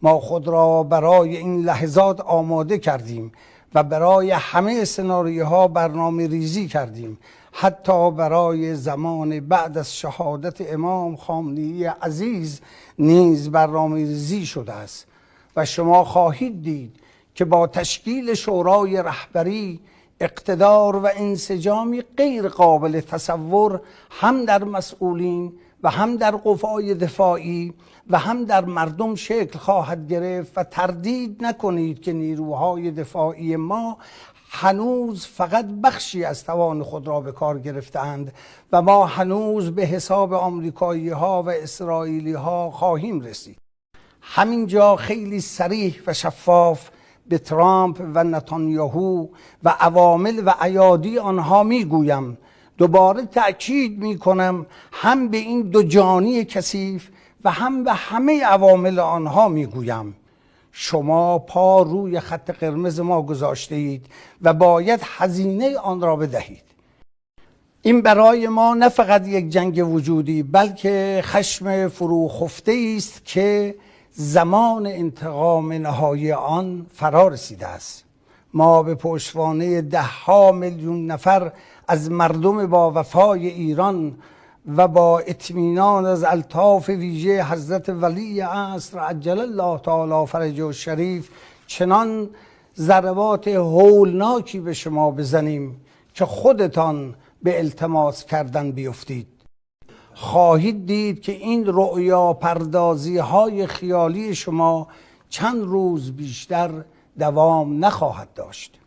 ما خود را برای این لحظات آماده کردیم و برای همه سناریوها برنامه ریزی کردیم، حتی برای زمان بعد از شهادت امام خامنه‌ای عزیز نیز برنامه ریزی شده است و شما خواهید دید که با تشکیل شورای رهبری اقتدار و انسجامی غیر قابل تصور هم در مسئولین و هم در قوای دفاعی و هم در مردم شکل خواهد گرفت و تردید نکنید که نیروهای دفاعی ما هنوز فقط بخشی از توان خود را به کار گرفتند و ما هنوز به حساب آمریکایی ها و اسرائیلی ها خواهیم رسید. همینجا خیلی صریح و شفاف به ترامپ و نتانیاهو و عوامل و ایادی آنها میگویم، دوباره تأکید میکنم، هم به این دو جانی کثیف و هم به همه عوامل آنها میگویم، شما پا روی خط قرمز ما گذاشته اید و باید هزینه آن را بدهید. این برای ما نه فقط یک جنگ وجودی بلکه خشم فروخفته است که زمان انتقام نهایی آن فرا رسیده است. ما به پشتوانه 10 میلیون نفر از مردم با وفای ایران و با اطمینان از الطاف ویژه حضرت ولی عصر عجل الله تعالی فرجه الشریف چنان ضربات هولناکی به شما بزنیم که خودتان به التماس کردن بیفتید. خواهید دید که این رؤیا پردازی های خیالی شما چند روز بیشتر دوام نخواهد داشت.